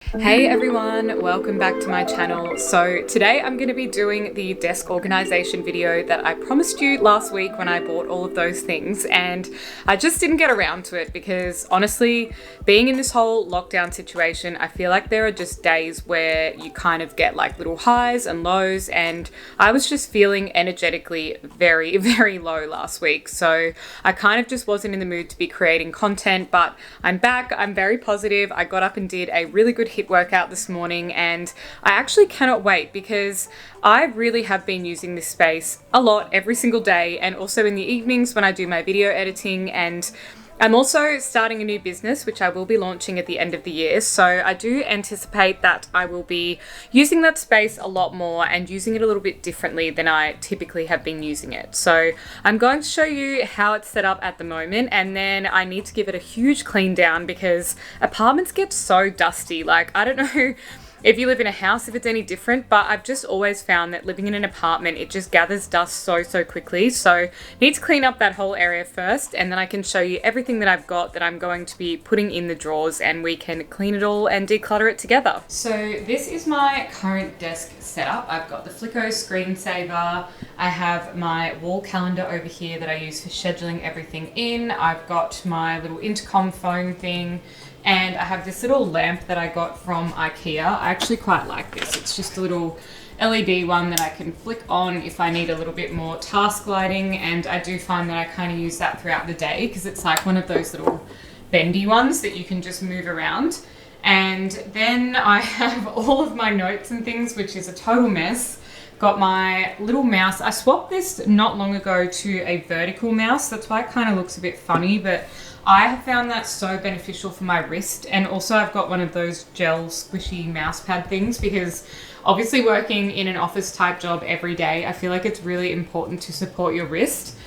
Hey everyone, welcome back to my channel. So today I'm going to be doing the desk organization video that I promised you last week when I bought all of those things, and I just didn't get around to it because honestly, being in this whole lockdown situation, I feel like there are just days where you kind of get like little highs and lows, and I was just feeling energetically very, very low last week. So I kind of just wasn't in the mood to be creating content, but I'm back. I'm very positive. I got up and did a really good HIIT workout this morning, and I actually cannot wait because I really have been using this space a lot every single day, and also in the evenings when I do my video editing. And I'm also starting a new business, which I will be launching at the end of the year. So I do anticipate that I will be using that space a lot more and using it a little bit differently than I typically have been using it. So I'm going to show you how it's set up at the moment, and then I need to give it a huge clean down because apartments get so dusty. Like, I don't know if you live in a house, if it's any different, but I've just always found that living in an apartment, it just gathers dust so quickly. So need to clean up that whole area first, and then I can show you everything that I've got that I'm going to be putting in the drawers, and we can clean it all and declutter it together. So this is my current desk setup. I've got the Flicko Screensaver. I have my wall calendar over here that I use for scheduling everything in. I've got my little intercom phone thing. And I have this little lamp that I got from Ikea. I actually quite like this. It's just a little LED one that I can flick on if I need a little bit more task lighting. And I do find that I kind of use that throughout the day because it's like one of those little bendy ones that you can just move around. And then I have all of my notes and things, which is a total mess. Got my little mouse. I swapped this not long ago to a vertical mouse. That's why it kind of looks a bit funny, but I have found that so beneficial for my wrist. And also I've got one of those gel squishy mouse pad things because obviously working in an office type job every day, I feel like it's really important to support your wrist.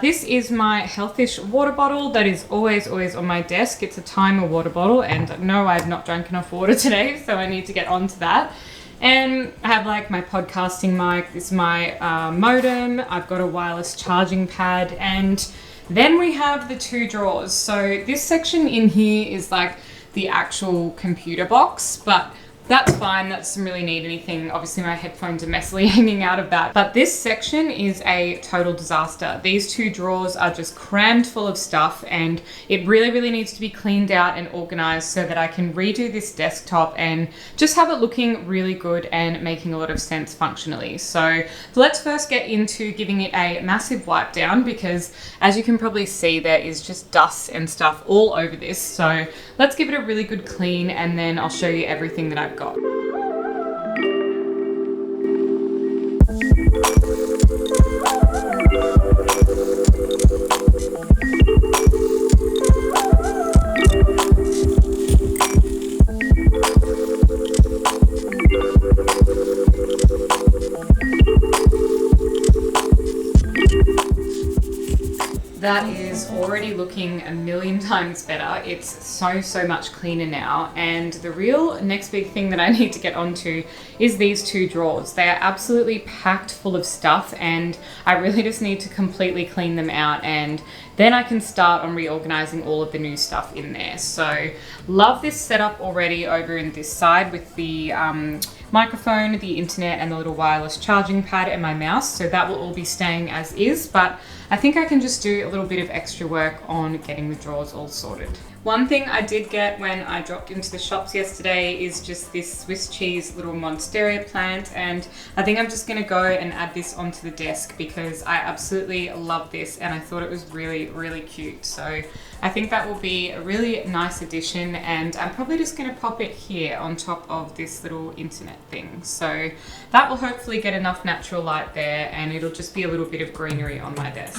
This is my Healthish water bottle that is always on my desk. It's a timer water bottle, and no, I've not drank enough water today, so I need to get onto that. And I have like my podcasting mic, this is my modem, I've got a wireless charging pad, and then we have the two drawers. So this section in here is like the actual computer box, but that's fine. That doesn't really need anything. Obviously my headphones are messily hanging out of that. But this section is a total disaster. These two drawers are just crammed full of stuff, and it really needs to be cleaned out and organized so that I can redo this desktop and just have it looking really good and making a lot of sense functionally. So let's first get into giving it a massive wipe down because as you can probably see, there is just dust and stuff all over this. So let's give it a really good clean, and then I'll show you everything that I've got. That is already looking a million times better. It's so much cleaner now. And the real next big thing that I need to get onto is these two drawers. They are absolutely packed full of stuff, and I really just need to completely clean them out, and then I can start on reorganizing all of the new stuff in there. So love this setup already over in this side with the microphone, the internet, and the little wireless charging pad and my mouse. So that will all be staying as is, but I think I can just do a little bit of extra work on getting the drawers all sorted. One thing I did get when I dropped into the shops yesterday is just this Swiss cheese little monstera plant, and I think I'm just gonna go and add this onto the desk because I absolutely love this and I thought it was really cute. So I think that will be a really nice addition, and I'm probably just gonna pop it here on top of this little internet thing. So that will hopefully get enough natural light there, and it'll just be a little bit of greenery on my desk.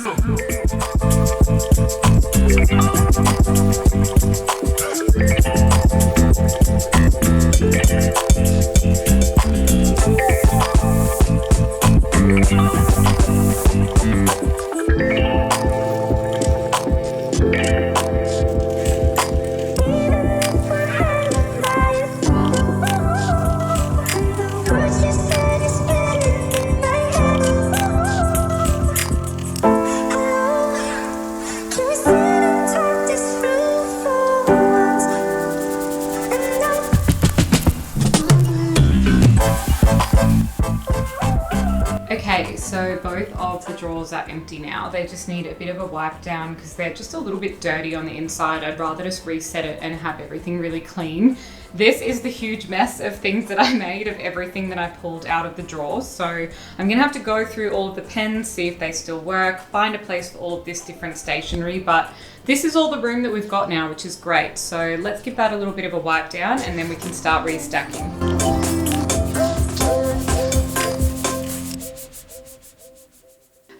so both of the drawers are empty now. They just need a bit of a wipe down because they're just a little bit dirty on the inside. I'd rather just reset it and have everything really clean. This is the huge mess of things that I made, of everything that I pulled out of the drawers. So I'm gonna have to go through all of the pens, see if they still work, find a place for all of this different stationery, but this is all the room that we've got now, which is great. So let's give that a little bit of a wipe down and then we can start restacking.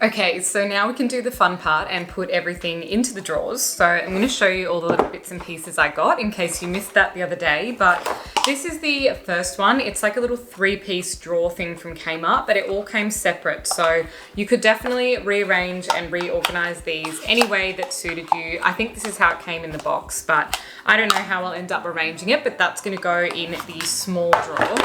Okay, so now we can do the fun part and put everything into the drawers. So I'm going to show you all the little bits and pieces I got in case you missed that the other day. But this is the first one. It's like a little 3-piece drawer thing from Kmart, but it all came separate. So you could definitely rearrange and reorganize these any way that suited you. I think this is how it came in the box, but I don't know how I'll end up arranging it, but that's going to go in the small drawer.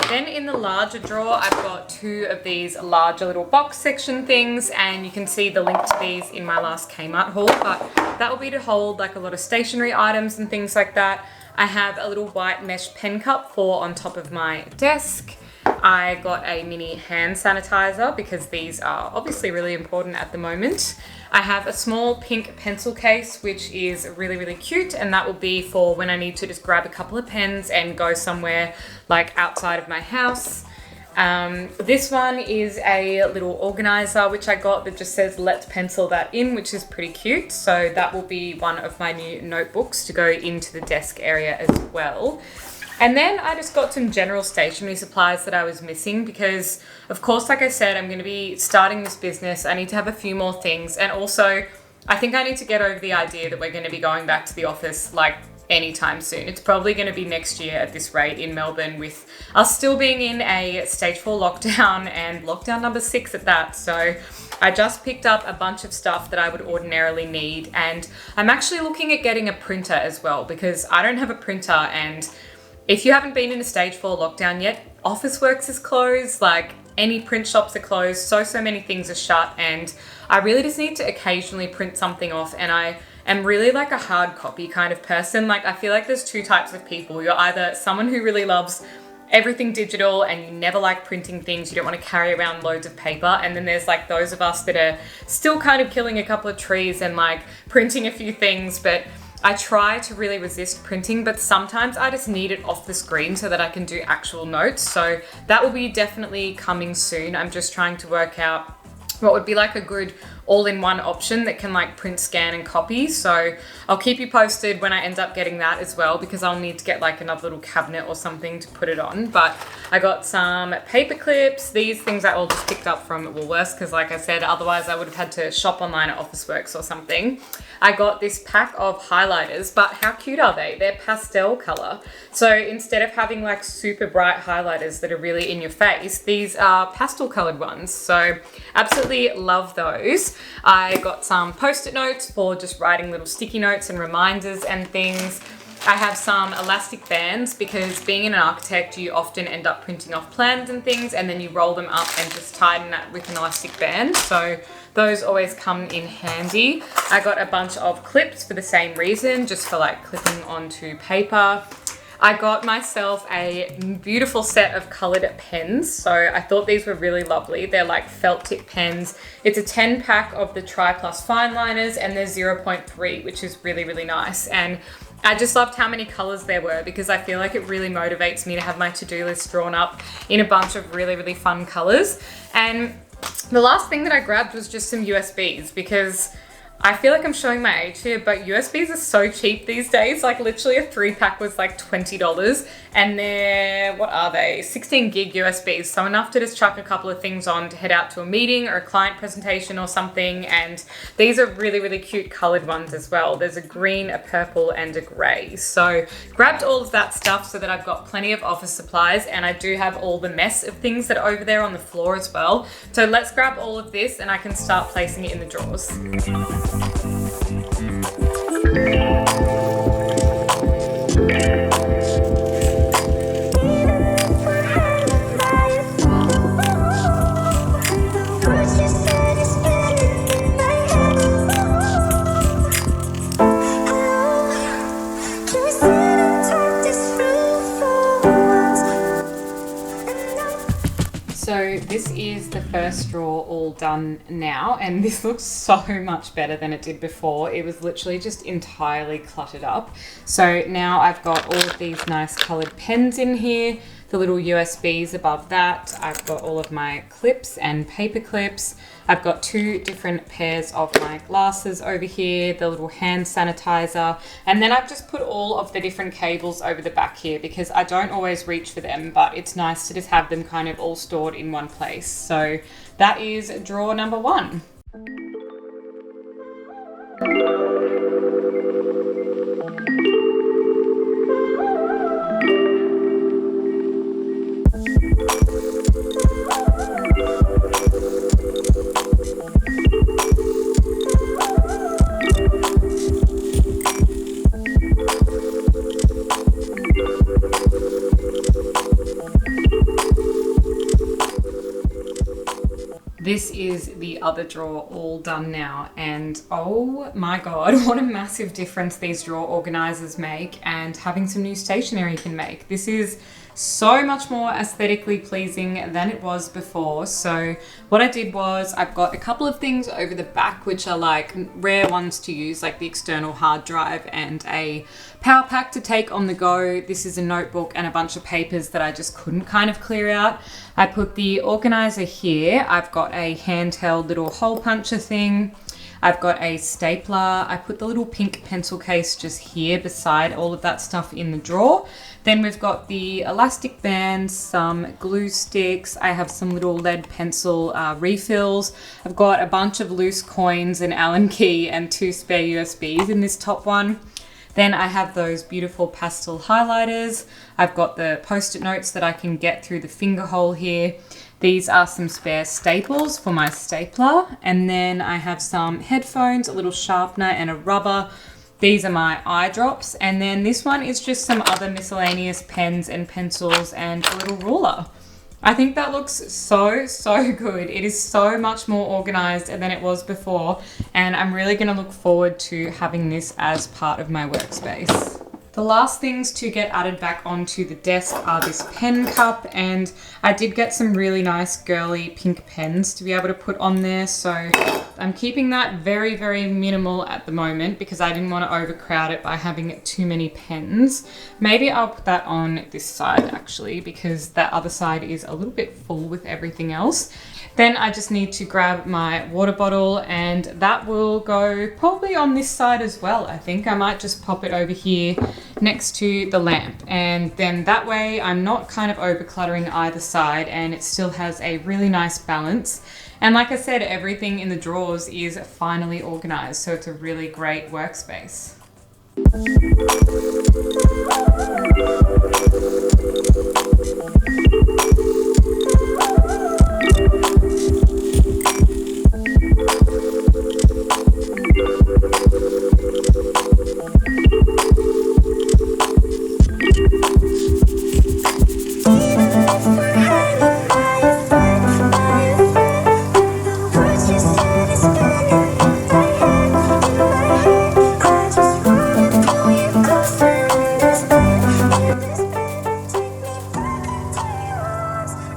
Then in the larger drawer, I've got 2 of these larger little box section things, and you can see the link to these in my last Kmart haul, but that will be to hold like a lot of stationery items and things like that. I have a little white mesh pen cup for on top of my desk. I got a mini hand sanitizer because these are obviously really important at the moment. I have a small pink pencil case, which is really, really cute, and that will be for when I need to just grab a couple of pens and go somewhere like outside of my house. This one is a little organizer which I got that just says let's pencil that in, which is pretty cute. So that will be one of my new notebooks to go into the desk area as well. And then I just got some general stationery supplies that I was missing because, of course, like I said, I'm going to be starting this business. I need to have a few more things. And also, I think I need to get over the idea that we're going to be going back to the office like anytime soon. It's probably going to be next year at this rate in Melbourne, with us still being in a stage 4 lockdown and lockdown number 6 at that. So I just picked up a bunch of stuff that I would ordinarily need. And I'm actually looking at getting a printer as well because I don't have a printer, and if you haven't been in a stage 4 lockdown yet, Officeworks is closed, like any print shops are closed, so many things are shut, and I really just need to occasionally print something off. And I am really like a hard copy kind of person. Like I feel like there's 2 types of people. You're either someone who really loves everything digital and you never like printing things, you don't want to carry around loads of paper, and then there's like those of us that are still kind of killing a couple of trees and like printing a few things. But I try to really resist printing, but sometimes I just need it off the screen so that I can do actual notes. So that will be definitely coming soon. I'm just trying to work out what would be like a good all-in-one option that can like print, scan and copy. So I'll keep you posted when I end up getting that as well, because I'll need to get like another little cabinet or something to put it on. But I got some paper clips. These things I all just picked up from Woolworths because, like I said, otherwise I would have had to shop online at Officeworks or something. I got this pack of highlighters, but how cute are they? They're pastel color. So instead of having like super bright highlighters that are really in your face, these are pastel colored ones. So absolutely love those. I got some post-it notes for just writing little sticky notes and reminders and things. I have some elastic bands because being an architect, you often end up printing off plans and things and then you roll them up and just tighten that with an elastic band. So those always come in handy. I got a bunch of clips for the same reason, just for like clipping onto paper. I got myself a beautiful set of colored pens. So I thought these were really lovely. They're like felt tip pens. It's a 10 pack of the Tri Plus fine liners and they're 0.3, which is really, really nice. And I just loved how many colors there were because I feel like it really motivates me to have my to-do list drawn up in a bunch of really, really fun colors. And the last thing that I grabbed was just some USBs because I feel like I'm showing my age here, but USBs are so cheap these days. Like literally a 3-pack was like $20 and they're, what are they? 16 gig USBs. So enough to just chuck a couple of things on to head out to a meeting or a client presentation or something. And these are really, really cute colored ones as well. There's a green, a purple and a gray. So grabbed all of that stuff so that I've got plenty of office supplies, and I do have all the mess of things that are over there on the floor as well. So let's grab all of this and I can start placing it in the drawers. So this is the first drawer all done now, and this looks so much better than it did before. It was literally just entirely cluttered up. So now I've got all of these nice colored pens in here, the little USBs above that. I've got all of my clips and paper clips. I've got 2 different pairs of my glasses over here, the little hand sanitizer, and then I've just put all of the different cables over the back here because I don't always reach for them, but it's nice to just have them kind of all stored in one place. So that is drawer number 1. This is the other drawer all done now, and oh my god, what a massive difference these drawer organizers make and having some new stationery can make. This is so much more aesthetically pleasing than it was before. So what I did was I've got a couple of things over the back which are like rare ones to use, like the external hard drive and a power pack to take on the go. This is a notebook and a bunch of papers that I just couldn't kind of clear out. I put the organizer here. I've got a handheld little hole puncher thing. I've got a stapler. I put the little pink pencil case just here beside all of that stuff in the drawer. Then we've got the elastic bands, some glue sticks. I have some little lead pencil refills. I've got a bunch of loose coins, an Allen key, and 2 spare USBs in this top one. Then I have those beautiful pastel highlighters. I've got the post-it notes that I can get through the finger hole here. These are some spare staples for my stapler. And then I have some headphones, a little sharpener, and a rubber. These are my eye drops. And then this one is just some other miscellaneous pens and pencils and a little ruler. I think that looks so good. It is so much more organized than it was before, and I'm really going to look forward to having this as part of my workspace. The last things to get added back onto the desk are this pen cup, and I did get some really nice girly pink pens to be able to put on there, so I'm keeping that very minimal at the moment because I didn't want to overcrowd it by having too many pens. Maybe I'll put that on this side actually because that other side is a little bit full with everything else. Then I just need to grab my water bottle, and that will go probably on this side as well. I think I might just pop it over here next to the lamp, and then that way I'm not kind of over cluttering either side and it still has a really nice balance. And like I said, everything in the drawers is finally organized, so it's a really great workspace.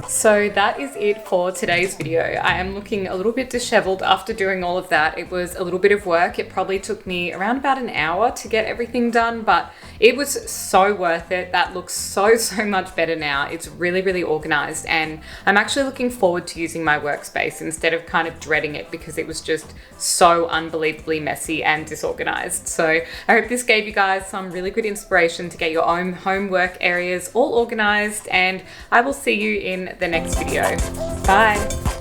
So that is it for today's video. I am looking a little bit disheveled after doing all of that. It was a little bit of work. It probably took me around about an hour to get everything done, but it was so worth it. That looks so much better now. It's really organized, and I'm actually looking forward to using my workspace instead of kind of dreading it because it was just so unbelievably messy and disorganized. So I hope this gave you guys some really good inspiration to get your own homework areas all organized, and I will see you in the next video. Bye.